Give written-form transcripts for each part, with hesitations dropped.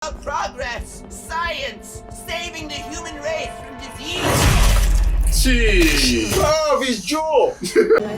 Progress, science, saving the human race from disease. Jeez. Curve his jaw.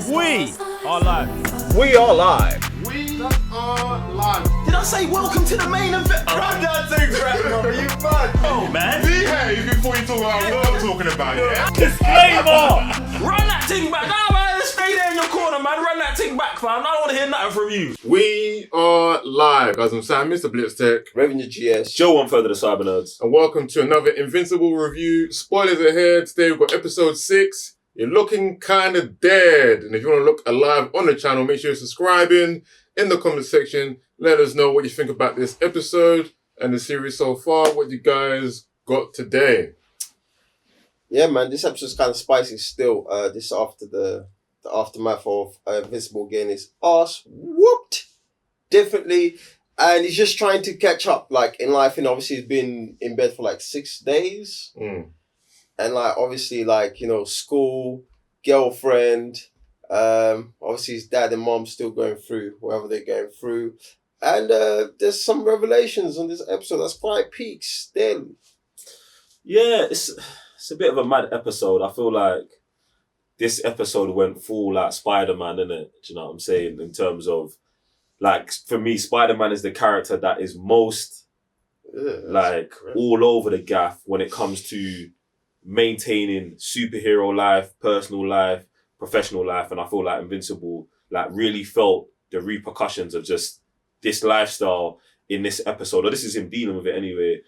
We are live. We are live. We are live. Did I say welcome to the main event? Run that thing, brother. You mad? Oh, man. Behave before you talk about what I'm talking about, yeah? Disclaimer. Run that thing back. Nah, man, stay there in your corner, man. Run that thing back, fam. I don't want to hear nothing from you. We are live, guys. I'm Sam, Mr. Blitz Tech, Revenue GS. Joe, one further, the Cyber Nerds. and welcome to another Invincible review. Spoilers ahead. Today we've got episode 6. You're looking kind of dead. And if you want to look alive on the channel, make sure you're subscribing in the comment section. Let us know what you think about this episode and the series so far. What you guys got today? Yeah, man, this episode's kind of spicy still. This after the aftermath of Invincible getting his ass whooped. Definitely. And he's just trying to catch up, like, in life. And obviously he's been in bed for, like, 6 days. And, like, obviously, like, you know, school, girlfriend. Obviously his dad and mom still going through whatever they're going through. And there's some revelations on this episode that's quite peak still. Yeah, it's a bit of a mad episode. I feel like this episode went full like Spider-Man, innit? Do you know what I'm saying? In terms of, like, for me, Spider-Man is the character that is most, like, all over the gaff when it comes to maintaining superhero life, personal life, professional life. And I feel like Invincible, like, really felt the repercussions of just this lifestyle in this episode. Or this is him dealing with it anyway.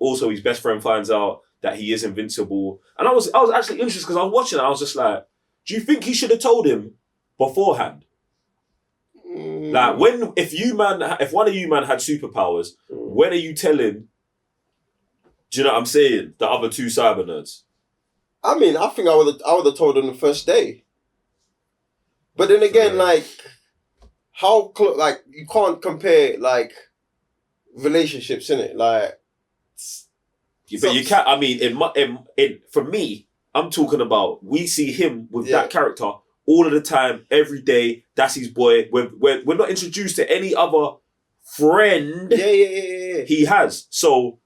Also, his best friend finds out that he is invincible. And I was actually interested because I was watching it. I was just like, do you think he should have told him beforehand? Like, if one of you man had superpowers, when are you telling, do you know what I'm saying, the other two cyber nerds? I mean, I think I would have told him the first day. But then again, like, like, you can't compare, like, relationships, innit? Like, but you can't. I mean, for me, I'm talking about, we see him with that character all of the time, every day. That's his boy. We're not introduced to any other friend. Yeah. He has. So,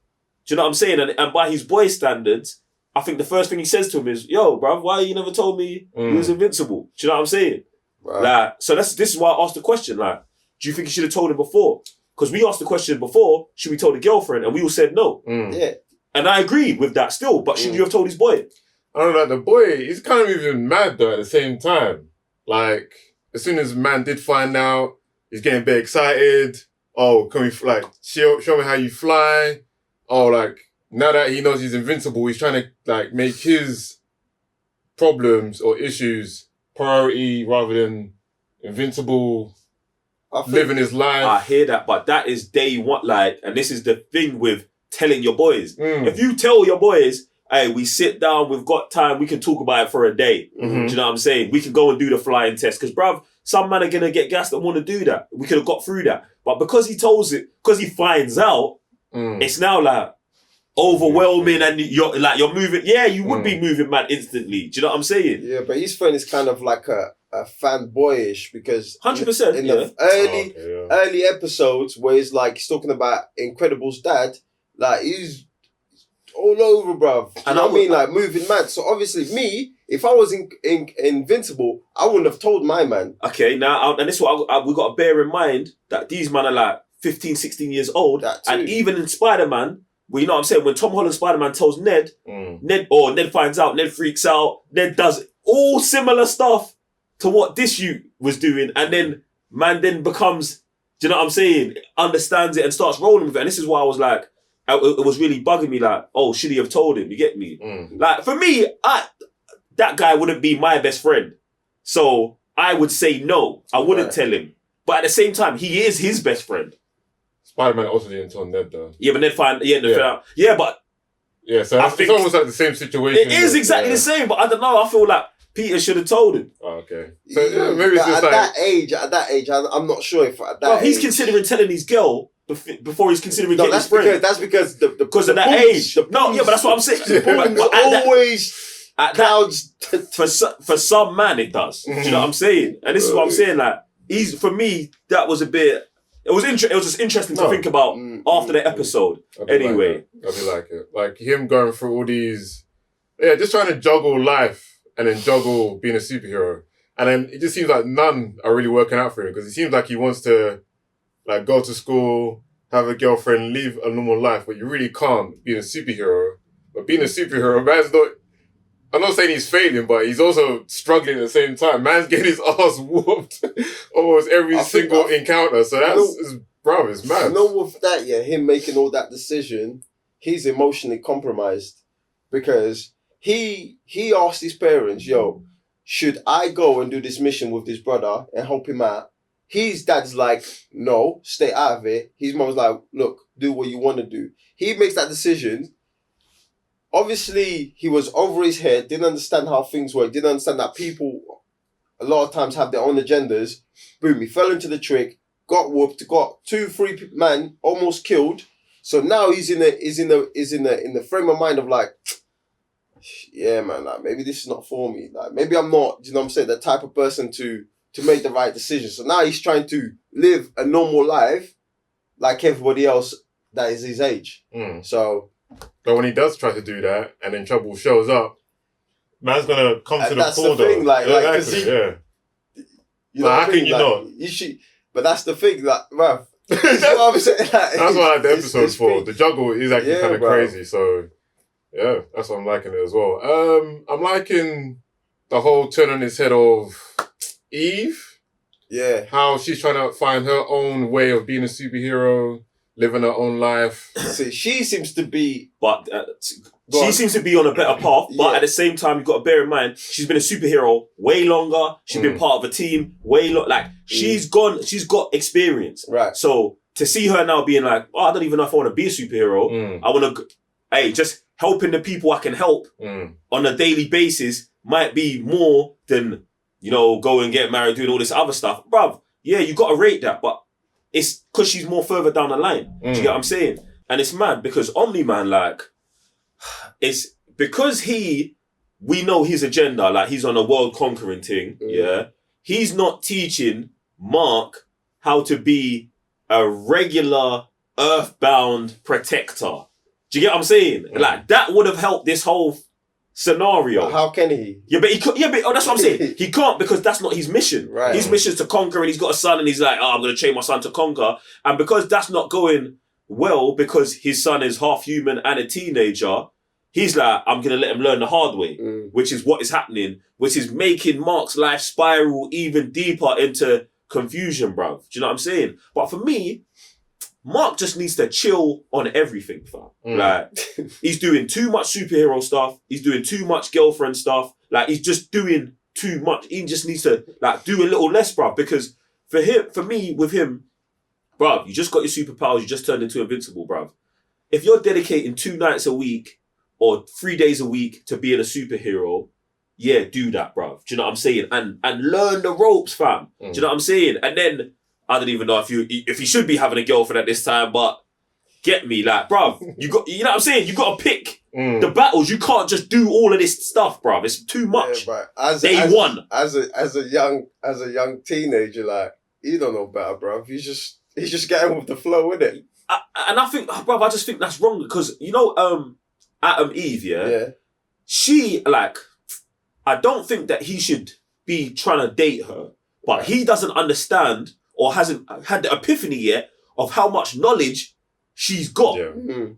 do you know what I'm saying? And by his boy standards, I think the first thing he says to him is, "Yo, bruv, why you never told me he was invincible?" Do you know what I'm saying? Right. Like, so this is why I asked the question. Like, do you think you should have told him before? Because we asked the question before, should we tell the girlfriend? And we all said no. Yeah. And I agree with that still, but should you have told his boy? I don't know, like, the boy, he's kind of even mad though at the same time. Like, as soon as man did find out, he's getting a bit excited. Oh, can we, like, show me how you fly? Oh, like, now that he knows he's invincible, he's trying to, like, make his problems or issues priority rather than invincible, living his life. I hear that, but that is day one, like, and this is the thing with telling your boys. If you tell your boys, hey, we sit down, we've got time, we can talk about it for a day. Do you know what I'm saying? We can go and do the flying test. Because, bruv, some men are going to get gas that want to do that. We could have got through that. But because he tells it, because he finds out, it's now like overwhelming and you're moving. Yeah, you would be moving mad instantly. Do you know what I'm saying? Yeah, but his friend is kind of like a fanboyish because 100%, in the early episodes where he's like, he's talking about Incredible's dad, like, he's all over, bruv. You know what I mean? Like, moving mad. So obviously me, if I was invincible, I wouldn't have told my man. Okay, now, and this is what we got to bear in mind, that these men are like 15, 16 years old. And even in Spider-Man, well, you know what I'm saying, when Tom Holland Spider-Man tells Ned, Ned finds out, Ned freaks out, Ned does all similar stuff to what this youth was doing, and then man then becomes, do you know what I'm saying, understands it and starts rolling with it. And this is why I was like, it was really bugging me, like, oh, should he have told him? You get me? Like, for me, that guy wouldn't be my best friend. So I would say no. I wouldn't tell him. But at the same time, he is his best friend. Spider-Man also didn't tell Ned though. Yeah, but Ned found out. Yeah, but yeah, so I think it's almost like the same situation. It is exactly the same, but I don't know. I feel like Peter should have told him. Oh, okay. So yeah, maybe it's just at like... At that age, I'm not sure if at that age... He's considering telling his girl before he's considering getting his friend. That's because because of that age. No, yeah, but that's what I'm saying. But always clouds... For some man, it does. Do you know what I'm saying? And this is what I'm saying, like, for me, that was a bit... It was just interesting to No. think about after the episode. I do Anyway. I do like it. Like him going through all these, just trying to juggle life and then juggle being a superhero. And then it just seems like none are really working out for him because it seems like he wants to like go to school, have a girlfriend, live a normal life, but you really can't being a superhero. But being a superhero, man's not, I'm not saying he's failing, but he's also struggling at the same time. Man's getting his ass whooped almost every single encounter. So it's mad. You know, with that, him making all that decision, he's emotionally compromised because he asked his parents, yo, should I go and do this mission with this brother and help him out? His dad's like, no, stay out of it. His mom's like, look, do what you want to do. He makes that decision. Obviously, he was over his head, didn't understand how things work, didn't understand that people a lot of times have their own agendas. Boom, he fell into the trick, got whooped, got 2-3 men almost killed. So now he's in the frame of mind of like, yeah, man, like maybe this is not for me. Like maybe I'm not, you know what I'm saying, the type of person to make the right decision. So now he's trying to live a normal life like everybody else that is his age. So, but when he does try to do that and then trouble shows up, man's gonna come to the that's fore. the thing, like, exactly, you know, how can you not? You should, but that's the thing, like, bruv. That's what I'm saying. Like, that's what I like the episode's for. The juggle is actually kind of bro. crazy. So, yeah, that's what I'm liking it as well. I'm liking the whole turn on its head of Eve. Yeah. How she's trying to find her own way of being a superhero, living her own life. See, she seems to be... But she seems to be on a better path. But at the same time, you've got to bear in mind, she's been a superhero way longer. She's been part of a team way longer. Like, she's got experience. Right. So, to see her now being like, oh, I don't even know if I want to be a superhero. I want to... just helping the people I can help on a daily basis might be more than, you know, go and get married, doing all this other stuff. Bruv, yeah, you got to rate that, but it's because she's more further down the line. Do you get what I'm saying? And it's mad because Omni-Man, like, it's because we know his agenda, like he's on a world conquering thing, he's not teaching Mark how to be a regular earthbound protector. Do you get what I'm saying? Like, that would have helped this whole scenario. But how can he? Yeah, but he could. Yeah, but that's what I'm saying. He can't because that's not his mission. Right. His mission is to conquer, and he's got a son, and he's like, "Oh, I'm going to train my son to conquer." And because that's not going well, because his son is half human and a teenager, he's like, "I'm going to let him learn the hard way," which is what is happening, which is making Mark's life spiral even deeper into confusion, bruv. Do you know what I'm saying? But for me, Mark just needs to chill on everything, fam. Like, he's doing too much superhero stuff. He's doing too much girlfriend stuff. Like, he's just doing too much. He just needs to, like, do a little less, bruv. Because for me, with him, bruv, you just got your superpowers. You just turned into Invincible, bruv. If you're dedicating 2 nights a week or 3 days a week to being a superhero, yeah, do that, bruv. Do you know what I'm saying? And learn the ropes, fam. Do you know what I'm saying? And then, I don't even know if you should be having a girlfriend at this time, but get me, like, bruv, you know what I'm saying? You got to pick the battles. You can't just do all of this stuff, bruv. It's too much. Yeah, but Day one. As a young teenager, like, you don't know better, bruv. He's just getting with the flow, isn't it? And I think, bruv, I just think that's wrong because, you know, Adam Eve, yeah? She, like, I don't think that he should be trying to date her, but he doesn't understand or hasn't had the epiphany yet of how much knowledge she's got. Yeah.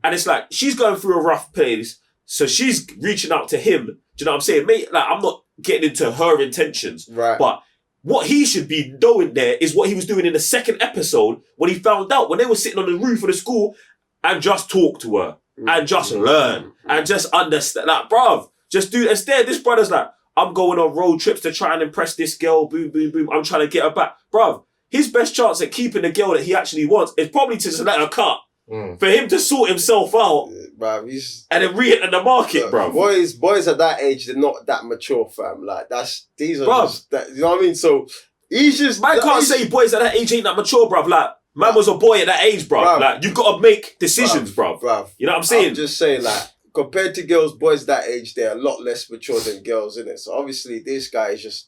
And it's like, she's going through a rough place, so she's reaching out to him. Do you know what I'm saying? Mate, like, I'm not getting into her intentions. Right. But what he should be doing there is what he was doing in the second episode when he found out, when they were sitting on the roof of the school and just talk to her and just learn and just understand. Like, bruv, just do, instead, this brother's like, I'm going on road trips to try and impress this girl, boom, boom, boom. I'm trying to get her back. Bruv, his best chance at keeping the girl that he actually wants is probably to just let her cut. For him to sort himself out bruv, and then re-enter the market, bruv. Boys at that age, they're not that mature, fam. Like, these are just, you know what I mean? So, he's just... Man can't say boys at that age ain't that mature, bruv. Like, man was a boy at that age, bruv. Like, you've got to make decisions, bruv. You know what I'm saying? I'm just saying, like, compared to girls, boys that age, they're a lot less mature than girls, innit? So, obviously, this guy is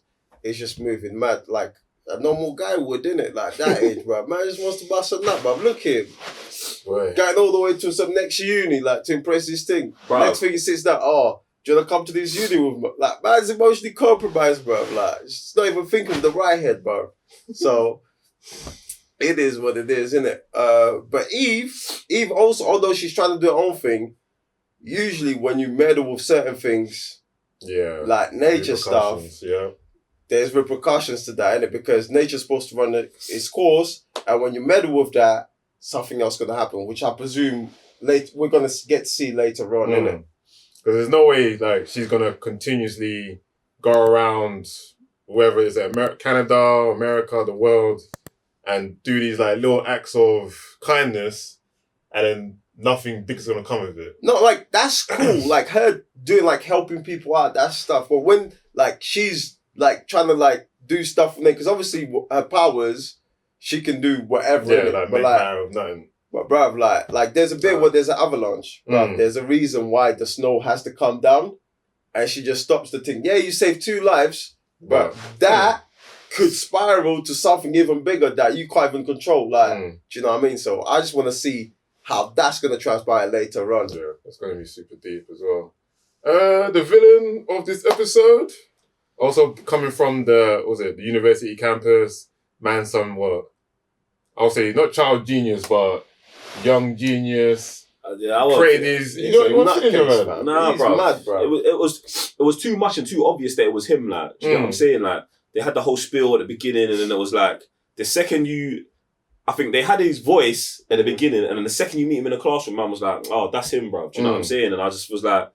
just moving mad. Like, a normal guy would, innit? Like that age, bro. Man just wants to bust a nut, bro. Look at him. Boy. Going all the way to some next uni, like to impress his thing. Bro. Next thing he sits down, oh, do you want to come to this uni with me? Like, man's emotionally compromised, bro. Like, just not even thinking of the right head, bro. So, it is what it is, innit? But Eve also, although she's trying to do her own thing, usually when you meddle with certain things, like nature stuff, there's repercussions to that, innit? Because nature's supposed to run its course, and when you meddle with that, something else gonna happen, which I presume we're gonna get to see later on, innit? Because there's no way like she's gonna continuously go around whether it's Canada, America, the world, and do these like little acts of kindness, and then nothing big is gonna come of it. No, like that's cool. Like her doing like helping people out, that stuff. But when like she's like trying to like do stuff, because obviously her powers, she can do whatever. Yeah, like make power of nothing. But bruv, like there's a bit where there's an avalanche. Bruv, there's a reason why the snow has to come down, and she just stops the thing. Yeah, you saved 2 lives, but that could spiral to something even bigger that you can't even control. Like, do you know what I mean? So I just want to see how that's gonna transpire later on. Yeah, that's gonna be super deep as well. The villain of this episode, also coming from the university campus, man, somewhat. I'll say not child genius, but young genius. Created these. You know what? Nah, bro. Mad, bro. It was too much and too obvious that it was him. Like, do you know what I'm saying? Like, they had the whole spiel at the beginning, and then it was like the second I think they had his voice at the beginning, and then the second you meet him in the classroom, man was like, "Oh, that's him, bro." Do you know what I'm saying? And I just was like,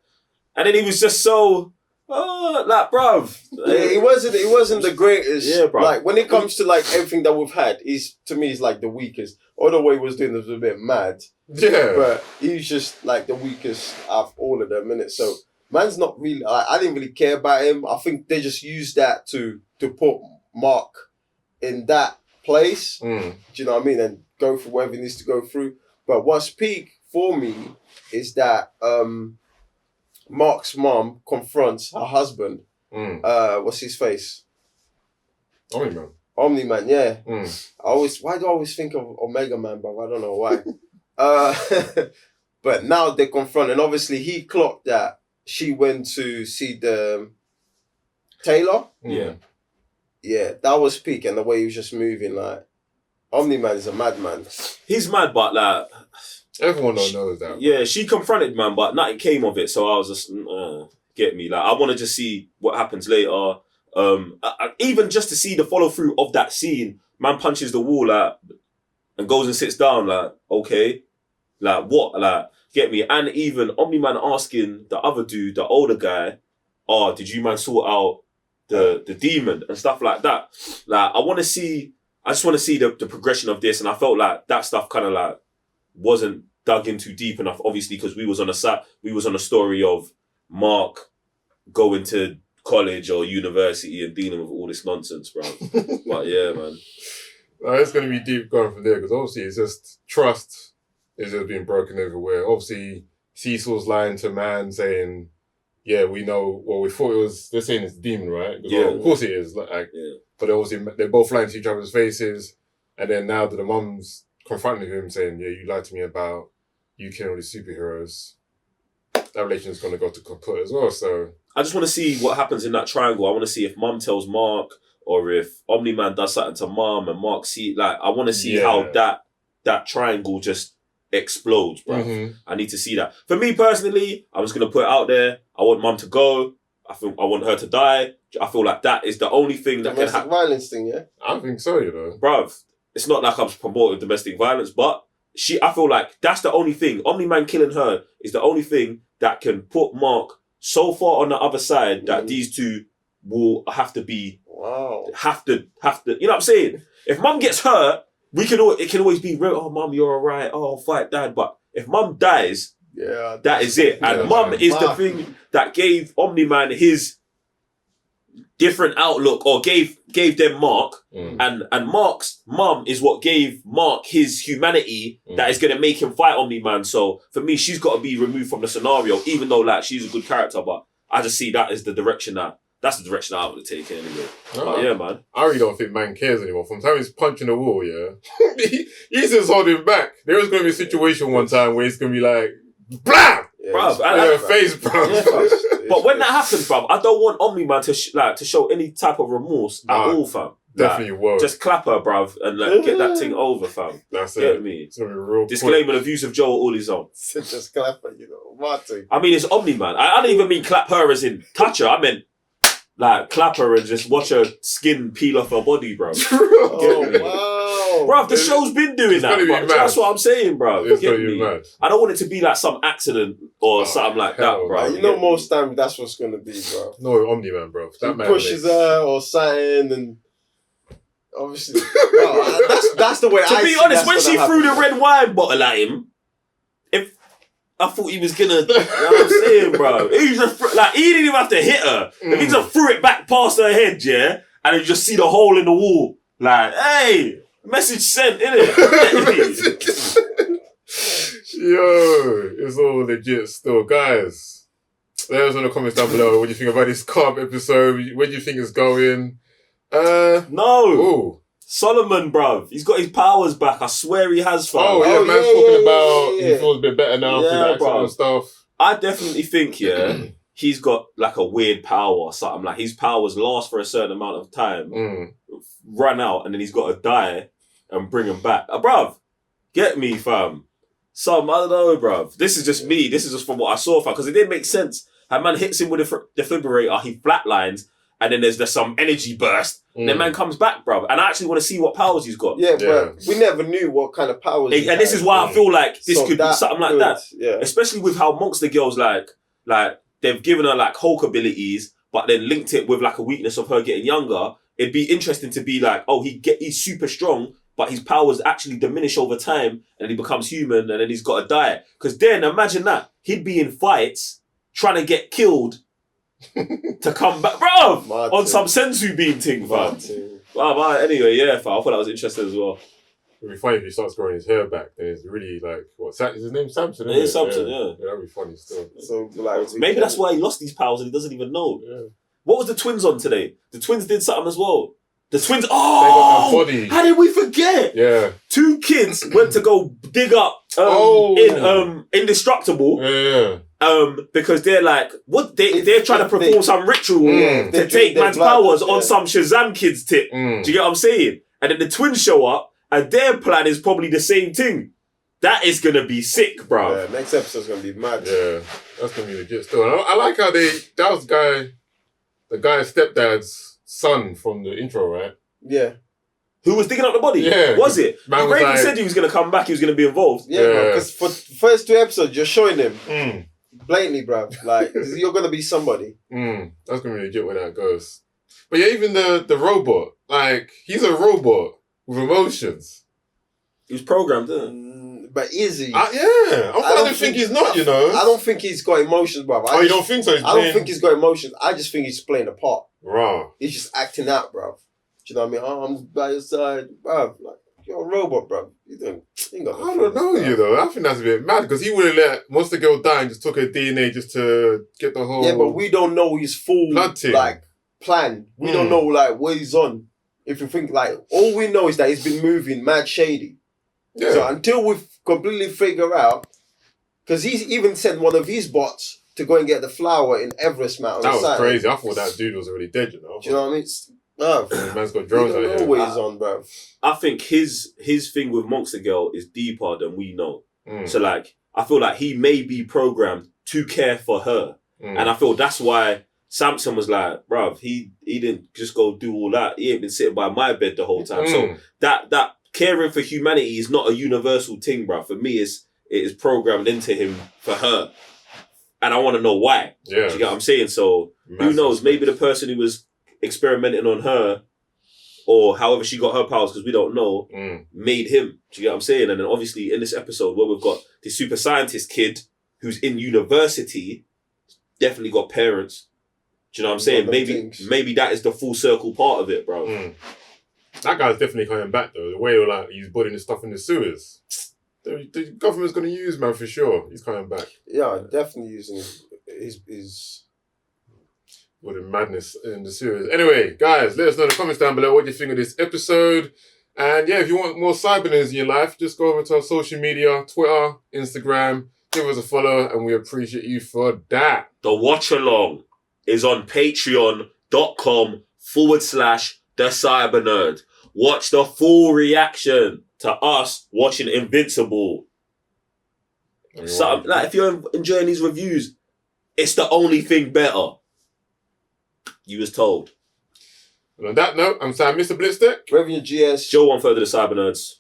and then he was just so. Like, bruv. Yeah, he wasn't the greatest. Yeah, bro. Like, when it comes to, like, everything that we've had, to me, he's, like, the weakest. Although what he was doing was a bit mad. Yeah. But he's just, like, the weakest out of all of them, innit? So, man's not really... I didn't really care about him. I think they just used that to put Mark in that place. Do you know what I mean? And go through whatever he needs to go through. But what's peak for me is that... Mark's mom confronts her husband. What's his face? Omni-Man, yeah. Why do I always think of Omega Man, bro? I don't know why. But now they confront, and obviously he clocked that she went to see the Taylor. Yeah, that was peak, and the way he was just moving, like Omni-Man is a madman. He's mad, but like. Everyone knows that. Yeah, she confronted man, but nothing came of it. So I was just, get me. Like, I want to just see what happens later. Even just to see the follow through of that scene. Man punches the wall, like, and goes and sits down, like, okay. Like, what? Like, get me. And even Omni-Man asking the other dude, the older guy, did you man sort out the demon and stuff like that? Like, I just want to see the progression of this. And I felt like that stuff kind of like, wasn't dug in too deep enough, obviously, because we was on a story of Mark going to college or university and dealing with all this nonsense, bro. But yeah, man. It's going to be deep going from there, because obviously it's just trust is just being broken everywhere. Obviously, Cecil's lying to man saying, yeah, we know, well, we thought it was, they're saying it's a demon, right? Yeah. Well, of course it is. But obviously they're both lying to each other's faces, and then now that the mum's confronting him saying, yeah, you lied to me about you killing all these superheroes, that relation is going to go to kaput as well. So I just want to see what happens in that triangle. I want to see if Mum tells Mark, or if Omni-Man does something to Mum and Mark I want to see how that triangle just explodes, bro. I need to see that. For me personally, I'm just going to put it out there. I want Mum to go. I want her to die. I feel like that is the only thing that can happen. Domestic violence thing, yeah? I think so, you know. Bruv, it's not like I'm promoting domestic violence, but I feel like that's the only thing. Omni-Man killing her is the only thing that can put Mark so far on the other side that these two will have to be, have to, you know what I'm saying? If Mum gets hurt, it can always be real, oh, Mum, you're all right, oh, fight Dad. But if Mum dies, that is it. And Mum is the thing that gave Omni-Man his different outlook, or gave them Mark, and Mark's mum is what gave Mark his humanity that is going to make him fight Omni-Man. So for me, she's got to be removed from the scenario, even though like she's a good character, but I just see that as the direction that That's the direction I would take anyway. No. But yeah, man. I really don't think man cares anymore. From the time he's punching the wall, yeah, he's just holding back. There is going to be a situation one time where it's going to be like, blam! Yeah, Bruv, Face, bro. But when that happens, fam, I don't want Omni-Man to show any type of remorse at all, fam. Definitely won't. Just clap her, bruv, and get that thing over, fam. That's Get it. me? It's going to be real Disclaimer, the views of Joe are all his own. Just clap her, Martin. I mean, it's Omni-Man. I don't even mean clap her as in touch her. I meant, like, clap her and just watch her skin peel off her body, bro. Oh, me? wow. Bruv, the show's been doing that, gonna be bruv. mad. That's what I'm saying, bruv. It's Get going to be me? mad. I don't want it to be like some accident or something like that, hell, bro. You know, most times that's what's going to be, bro. No, Omni-Man, bro. That He man pushes makes- her or something, and obviously, bro, that's the way To I be see honest, that's when she gonna threw the happen. red wine bottle at him, if I thought he was gonna, you know what I'm saying, bro? He just he didn't even have to hit her. If he just threw it back past her head, yeah, and you just see the hole in the wall, like, hey, message sent, innit? Yo, it's all legit still. Guys, let us know in the comments down below what do you think about this carb episode. Where do you think it's going? No, Oh. Solomon, bruv, he's got his powers back. I swear he has, fam. Oh, yeah, Oh, man's yeah, talking yeah, about yeah, he yeah. feels a bit better now Yeah, through the accident bro. and stuff. I definitely think, he's got like a weird power or something. Like his powers last for a certain amount of time, run out, and then he's got to die and bring him back. Bruv, get me, fam. I don't know, bruv. This is just me. This is just from what I saw, fam. Because it didn't make sense. A man hits him with a defibrillator, he flatlines, and then there's some energy burst. And then man comes back, bruv. And I actually want to see what powers he's got. Yeah, but we never knew what kind of powers. he And this had. is why I feel like this So could be that something like could- that. Yeah. Especially with how Monster Girls like they've given her like Hulk abilities, but then linked it with like a weakness of her getting younger. It'd be interesting to be like, oh, he's super strong, but his powers actually diminish over time, and he becomes human, and then he's got to die. Because then imagine that he'd be in fights trying to get killed to come back, bro, Martin. on some sensu bean thing, fam. Martin. Wow, anyway, yeah, fam. I thought that was interesting as well. It'd be funny if he starts growing his hair back. Then it's really like, what? Is his name Samson? It is Samson, yeah. That'd be funny still. So like, Maybe that's why he lost these powers and he doesn't even know. Yeah. What was the twins on today? The twins did something as well. The twins. They got Oh, their body. how did we forget? Yeah. Two kids went to go dig up Indestructible Yeah. because they're like they're trying to perform some ritual Mm. to They take drink man's their blood, powers yeah. on some Shazam kids tip. Do you get what I'm saying? And then the twins show up and their plan is probably the same thing. That is gonna be sick, bro. Yeah, next episode's gonna be mad. Yeah. That's gonna be legit still. And I like how that was the guy's stepdad's son from the intro, right? Yeah, Who was digging up the body? Yeah. Was it? Man was Raven like- said he was gonna come back. He was gonna be involved. yeah, because for the first 2 episodes, you're showing him Mm. blatantly, bro. Like you're gonna be somebody. That's gonna be legit where that goes. But yeah, even the robot, like he's a robot with emotions. He was programmed, didn't he? But is he? Yeah, I'm I starting don't to think he's not. You know. I don't think he's got emotions, bro. Oh, you don't think so? He's I don't think he's got emotions. I just think he's playing a part. Raw. He's just acting out, bro. Do you know what I mean? Oh, I'm by your side, bro. Like you're a robot, bro. You ain't got no I don't know, feelings, you bro. know. I think that's a bit mad because he would have let Monster Girl die and just took her DNA just to get the whole. Yeah, but we don't know his full Blood team. like plan. We don't know like what he's on. If you think like all we know is that he's been moving mad shady. Yeah. So until we completely figure out, because he's even sent one of his bots to go and get the flower in Everest Mountain. that was Saturn. crazy. I thought that dude was already dead, you know. Do you know what I mean? No, Man's got we drones don't out know here. what he's on, bro. I think his thing with Monster Girl is deeper than we know. Mm. So like, I feel like he may be programmed to care for her, and I feel that's why Samson was like, bruv, he didn't just go do all that. He ain't been sitting by my bed the whole time. So that caring for humanity is not a universal thing, bruv. For me, it is programmed into him for her, and I want to know why. Yeah. Do you get what I'm saying? So who Massive knows? respect. Maybe the person who was experimenting on her, or however she got her powers, because we don't know, made him. Do you get what I'm saying? And then obviously in this episode where we've got the super scientist kid who's in university, definitely got parents. Do you know what I'm saying? Got them things. Maybe that is the full circle part of it, bro. That guy's definitely coming back though. The way like he's putting his stuff in the sewers. The government's gonna use man for sure. He's coming back. Yeah, definitely using his All the madness in the series. Anyway, guys, let us know in the comments down below what you think of this episode. And yeah, if you want more cyber news in your life, just go over to our social media, Twitter, Instagram, give us a follow, and we appreciate you for that. The watch along is on patreon.com/thecybernerd. Watch the full reaction to us watching Invincible. So, like, if you're enjoying these reviews, it's the only thing better. You was told. And on that note, I'm Sam, Mr. Blitzstick. Revenue GS. Joe 1/3 of the Cyber Nerds.